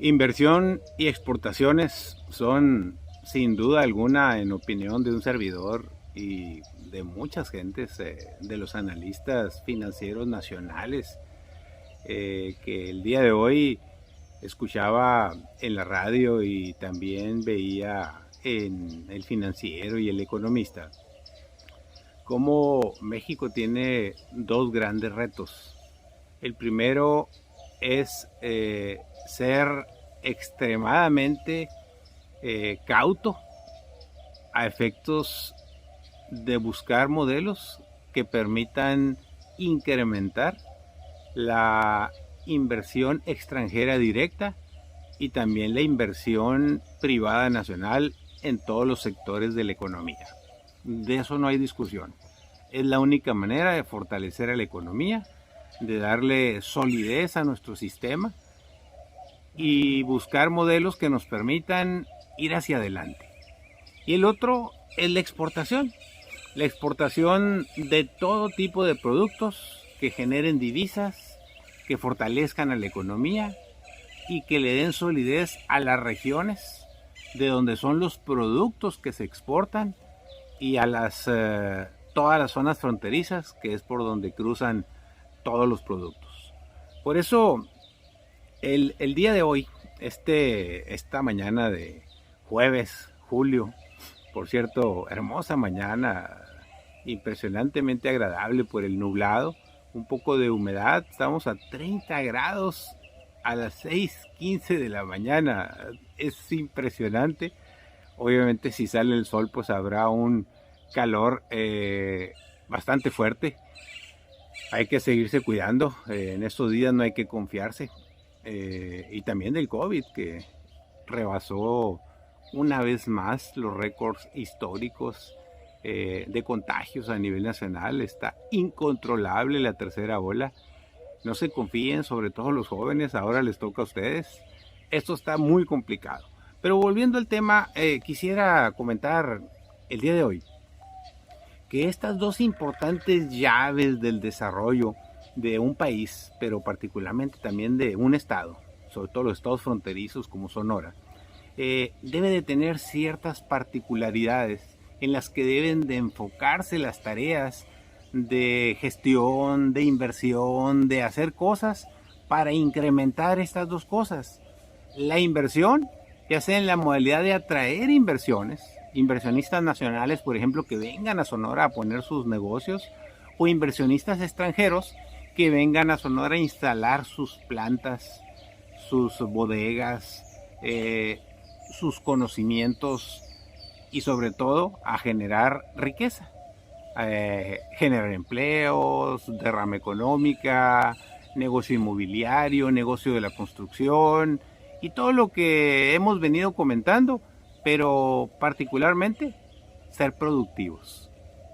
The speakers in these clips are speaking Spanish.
Inversión y exportaciones son, sin duda alguna, en opinión de un servidor y de muchas gentes, de los analistas financieros nacionales, que el día de hoy escuchaba en la radio y también veía en El Financiero y El Economista, cómo México tiene dos grandes retos. El primero es ser extremadamente cauto a efectos de buscar modelos que permitan incrementar la inversión extranjera directa y también la inversión privada nacional en todos los sectores de la economía. De eso no hay discusión. Es la única manera de fortalecer a la economía, de darle solidez a nuestro sistema y buscar modelos que nos permitan ir hacia adelante. Y el otro es la exportación de todo tipo de productos que generen divisas, que fortalezcan a la economía y que le den solidez a las regiones de donde son los productos que se exportan y a todas las zonas fronterizas, que es por donde cruzan todos los productos. Por eso el día de hoy, esta mañana de jueves, julio, por cierto, hermosa mañana, impresionantemente agradable por el nublado, un poco de humedad, estamos a 30 grados a las 6:15 de la mañana, es impresionante. Obviamente si sale el sol pues habrá un calor bastante fuerte. Hay que seguirse cuidando, en estos días no hay que confiarse. Y también del COVID, que rebasó una vez más los récords históricos de contagios a nivel nacional. Está incontrolable la tercera ola. No se confíen, sobre todo los jóvenes, ahora les toca a ustedes. Esto está muy complicado. Pero volviendo al tema, quisiera comentar el día de hoy que estas dos importantes llaves del desarrollo de un país, pero particularmente también de un estado, sobre todo los estados fronterizos como Sonora, debe de tener ciertas particularidades en las que deben de enfocarse las tareas de gestión, de inversión, de hacer cosas para incrementar estas dos cosas. La inversión, ya sea en la modalidad de atraer inversionistas nacionales, por ejemplo, que vengan a Sonora a poner sus negocios, o inversionistas extranjeros que vengan a Sonora a instalar sus plantas, sus bodegas, sus conocimientos y sobre todo a generar riqueza, generar empleos, derrama económica, negocio inmobiliario, negocio de la construcción y todo lo que hemos venido comentando, pero particularmente ser productivos,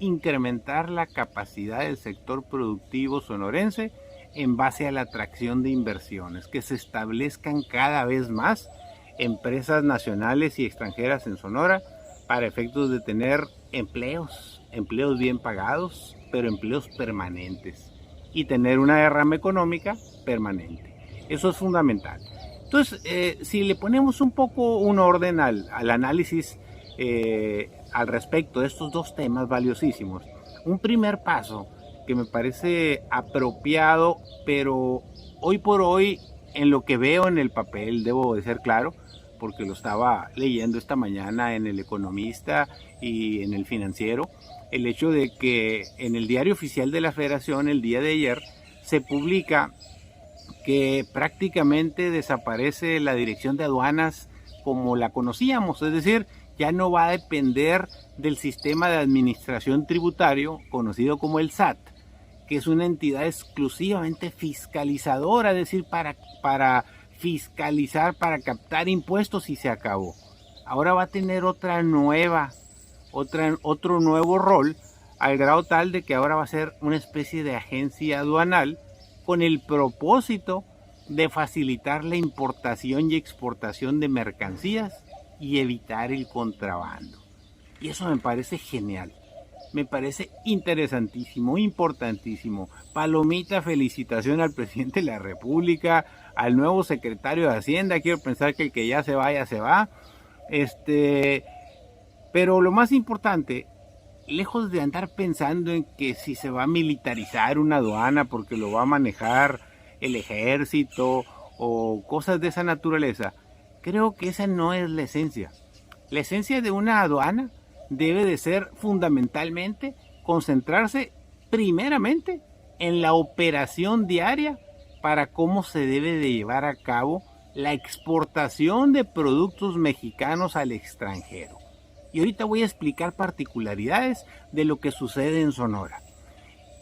incrementar la capacidad del sector productivo sonorense en base a la atracción de inversiones, que se establezcan cada vez más empresas nacionales y extranjeras en Sonora para efectos de tener empleos bien pagados, pero empleos permanentes y tener una derrama económica permanente. Eso es fundamental. Entonces, si le ponemos un poco un orden al análisis al respecto de estos dos temas valiosísimos, un primer paso que me parece apropiado, pero hoy por hoy, en lo que veo en el papel, debo de ser claro, porque lo estaba leyendo esta mañana en El Economista y en El Financiero, el hecho de que en el Diario Oficial de la Federación, el día de ayer, se publica que prácticamente desaparece la Dirección de Aduanas como la conocíamos, es decir, ya no va a depender del sistema de administración tributario conocido como el SAT, que es una entidad exclusivamente fiscalizadora, es decir, para fiscalizar, para captar impuestos y se acabó. Ahora va a tener otro nuevo rol, al grado tal de que ahora va a ser una especie de agencia aduanal con el propósito de facilitar la importación y exportación de mercancías y evitar el contrabando. Y eso me parece genial, me parece interesantísimo, importantísimo. Palomita, felicitación al presidente de la República, al nuevo secretario de Hacienda, quiero pensar que el que ya se vaya, se va. Pero lo más importante, lejos de andar pensando en que si se va a militarizar una aduana porque lo va a manejar el ejército o cosas de esa naturaleza, creo que esa no es la esencia. La esencia de una aduana debe de ser fundamentalmente concentrarse primeramente en la operación diaria para cómo se debe de llevar a cabo la exportación de productos mexicanos al extranjero. Y ahorita voy a explicar particularidades de lo que sucede en Sonora.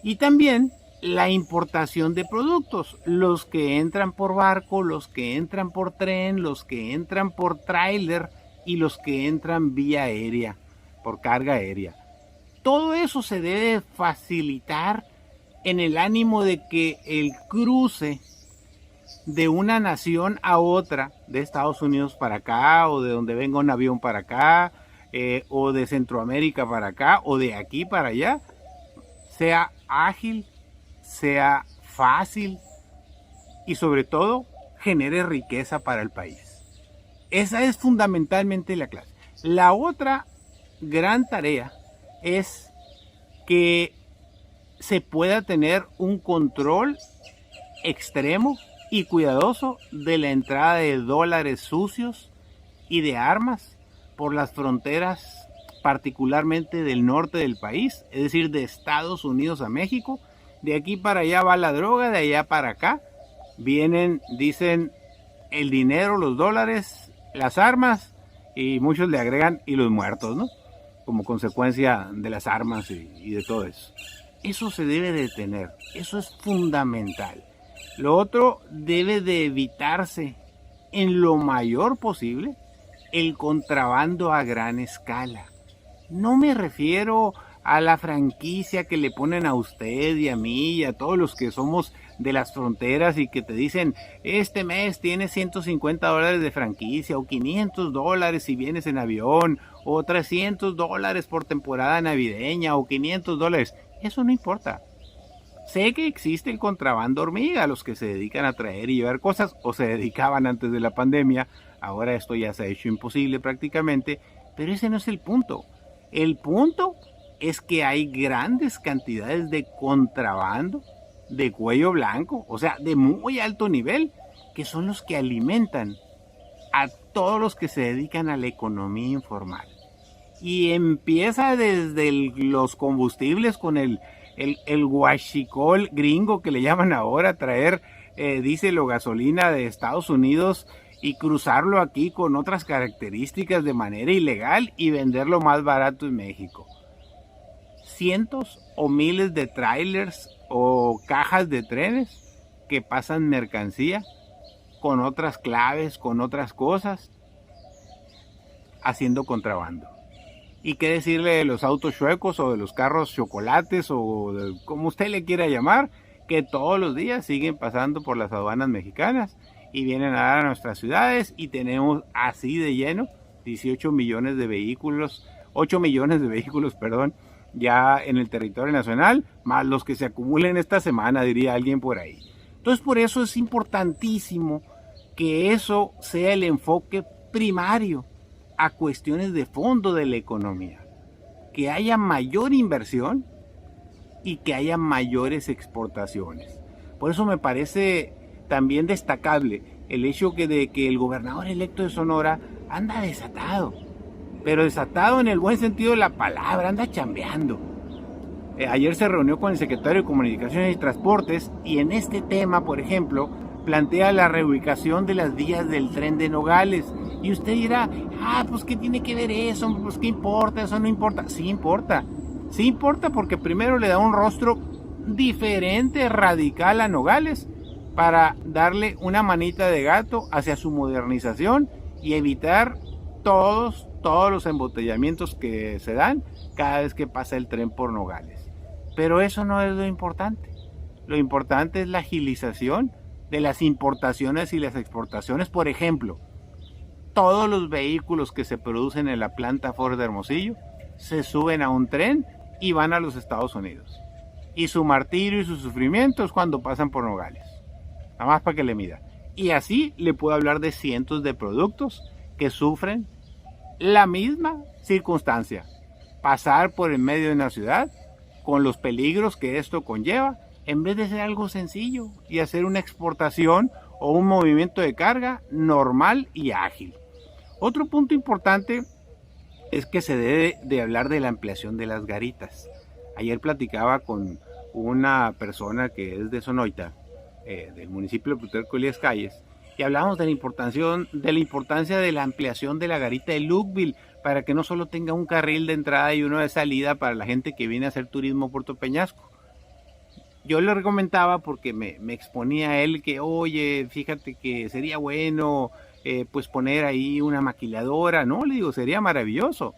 Y también la importación de productos, los que entran por barco, los que entran por tren, los que entran por tráiler y los que entran vía aérea, por carga aérea. Todo eso se debe facilitar en el ánimo de que el cruce de una nación a otra, de Estados Unidos para acá, o de donde venga un avión para acá, o de Centroamérica para acá, o de aquí para allá, sea ágil, sea fácil y sobre todo genere riqueza para el país. Esa es fundamentalmente la clase. La otra gran tarea es que se pueda tener un control extremo y cuidadoso de la entrada de dólares sucios y de armas por las fronteras, particularmente del norte del país, es decir, de Estados Unidos a México. De aquí para allá va la droga, de allá para acá vienen, dicen, el dinero, los dólares, las armas, y muchos le agregan y los muertos, ¿no? Como consecuencia de las armas y de todo eso. Eso se debe detener, eso es fundamental. Lo otro, debe de evitarse en lo mayor posible el contrabando a gran escala. No me refiero a la franquicia que le ponen a usted y a mí y a todos los que somos de las fronteras y que te dicen, este mes tienes $150 de franquicia o $500 si vienes en avión o $300 por temporada navideña o $500. Eso no importa. Sé que existe el contrabando hormiga, los que se dedican a traer y llevar cosas o se dedicaban antes de la pandemia. Ahora esto ya se ha hecho imposible prácticamente, pero ese no es el punto. El punto es que hay grandes cantidades de contrabando de cuello blanco, o sea, de muy alto nivel, que son los que alimentan a todos los que se dedican a la economía informal. Y empieza desde los combustibles con el huachicol gringo que le llaman ahora, traer diésel o gasolina de Estados Unidos y cruzarlo aquí con otras características de manera ilegal y venderlo más barato en México. Cientos o miles de trailers o cajas de trenes que pasan mercancía con otras claves, con otras cosas, haciendo contrabando. Y qué decirle de los autos chuecos o de los carros chocolates o de, como usted le quiera llamar, que todos los días siguen pasando por las aduanas mexicanas y vienen a dar a nuestras ciudades y tenemos así de lleno 18 millones de vehículos, 8 millones de vehículos, perdón, ya en el territorio nacional, más los que se acumulen esta semana, diría alguien por ahí. Entonces por eso es importantísimo que eso sea el enfoque primario a cuestiones de fondo de la economía, que haya mayor inversión y que haya mayores exportaciones. Por eso me parece también destacable el hecho de que el gobernador electo de Sonora anda desatado, pero desatado en el buen sentido de la palabra, anda chambeando. Ayer se reunió con el secretario de Comunicaciones y Transportes y en este tema, por ejemplo, plantea la reubicación de las vías del tren de Nogales. Y usted dirá, pues ¿qué tiene que ver eso? Pues ¿qué importa? Eso no importa. Sí importa. Sí importa porque primero le da un rostro diferente, radical a Nogales para darle una manita de gato hacia su modernización y evitar todos los embotellamientos que se dan cada vez que pasa el tren por Nogales. Pero eso no es lo importante. Lo importante es la agilización de las importaciones y las exportaciones. Por ejemplo, todos los vehículos que se producen en la planta Ford de Hermosillo se suben a un tren y van a los Estados Unidos. Y su martirio y su sufrimiento es cuando pasan por Nogales. Nada más para que le mida. Y así le puedo hablar de cientos de productos que sufren la misma circunstancia. Pasar por el medio de una ciudad con los peligros que esto conlleva, en vez de ser algo sencillo y hacer una exportación o un movimiento de carga normal y ágil. Otro punto importante es que se debe de hablar de la ampliación de las garitas. Ayer platicaba con una persona que es de Sonoita, del municipio de Plutarco Elías Calles, y hablamos de la importancia de la ampliación de la garita de Lukeville, para que no solo tenga un carril de entrada y uno de salida para la gente que viene a hacer turismo a Puerto Peñasco. Yo le recomendaba porque me exponía a él que, oye, fíjate que sería bueno pues poner ahí una maquiladora. No, le digo, sería maravilloso.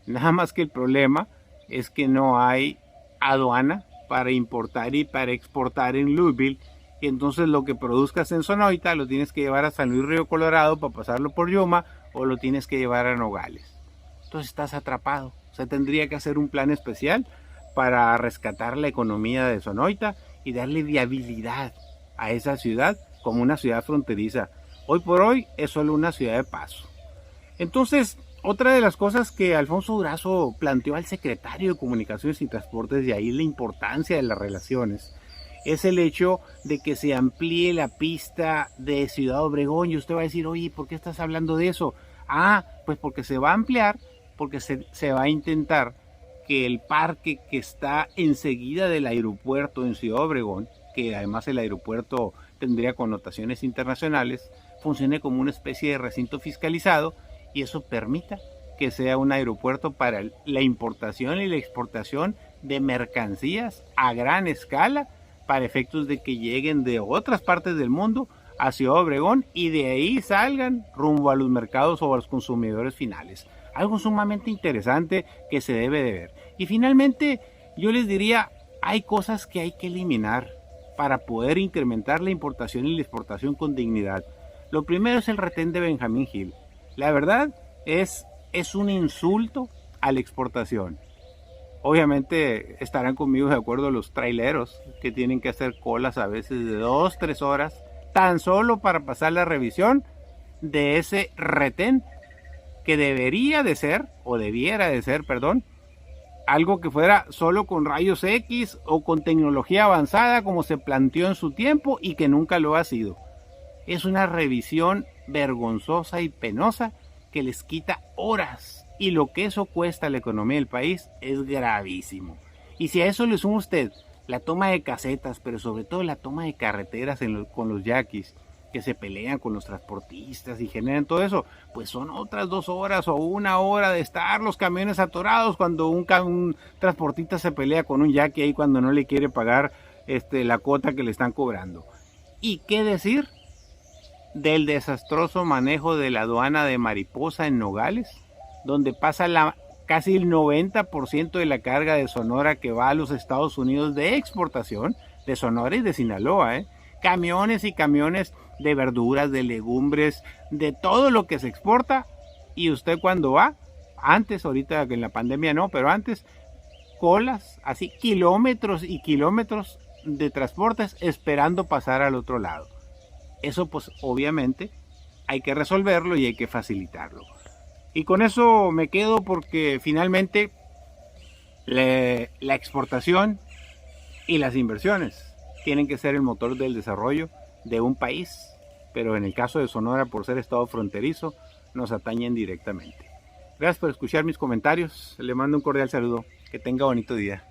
Nada más que el problema es que no hay aduana para importar y para exportar en Louisville, y entonces lo que produzcas en Sonoita lo tienes que llevar a San Luis Río Colorado para pasarlo por Yuma, o lo tienes que llevar a Nogales. Entonces estás atrapado. O sea, tendría que hacer un plan especial para rescatar la economía de Sonoita y darle viabilidad a esa ciudad como una ciudad fronteriza. Hoy por hoy es solo una ciudad de paso. Entonces, otra de las cosas que Alfonso Durazo planteó al secretario de Comunicaciones y Transportes, de ahí la importancia de las relaciones, es el hecho de que se amplíe la pista de Ciudad Obregón. Y usted va a decir, oye, ¿por qué estás hablando de eso? Ah, pues porque se va a ampliar, porque se va a intentar que el parque que está enseguida del aeropuerto en Ciudad Obregón, que además el aeropuerto tendría connotaciones internacionales, funcione como una especie de recinto fiscalizado, y eso permita que sea un aeropuerto para la importación y la exportación de mercancías a gran escala, para efectos de que lleguen de otras partes del mundo a Ciudad Obregón y de ahí salgan rumbo a los mercados o a los consumidores finales. Algo sumamente interesante que se debe de ver. Y finalmente, yo les diría, hay cosas que hay que eliminar para poder incrementar la importación y la exportación con dignidad. Lo primero es el retén de Benjamín Gil. La verdad es un insulto a la exportación. Obviamente estarán conmigo de acuerdo los traileros que tienen que hacer colas a veces de 2-3 horas tan solo para pasar la revisión de ese retén, que debería de ser, o debiera de ser, perdón, algo que fuera solo con rayos X o con tecnología avanzada como se planteó en su tiempo y que nunca lo ha sido. Es una revisión vergonzosa y penosa que les quita horas, y lo que eso cuesta a la economía del país es gravísimo. Y si a eso le suma usted la toma de casetas, pero sobre todo la toma de carreteras con los yaquis, que se pelean con los transportistas y generan todo eso, pues son otras 2 horas o 1 hora de estar los camiones atorados cuando un transportista se pelea con un yaqui ahí cuando no le quiere pagar la cuota que le están cobrando. ¿Y qué decir del desastroso manejo de la aduana de Mariposa en Nogales, donde pasa casi el 90% de la carga de Sonora que va a los Estados Unidos de exportación, de Sonora y de Sinaloa, camiones y camiones de verduras, de legumbres, de todo lo que se exporta? Y usted cuando va, antes, ahorita que en la pandemia no, pero antes, colas, así kilómetros y kilómetros de transportes esperando pasar al otro lado. Eso pues obviamente hay que resolverlo y hay que facilitarlo. Y con eso me quedo, porque finalmente la exportación y las inversiones tienen que ser el motor del desarrollo de un país, pero en el caso de Sonora, por ser estado fronterizo, nos atañen directamente. Gracias por escuchar mis comentarios, le mando un cordial saludo, que tenga bonito día.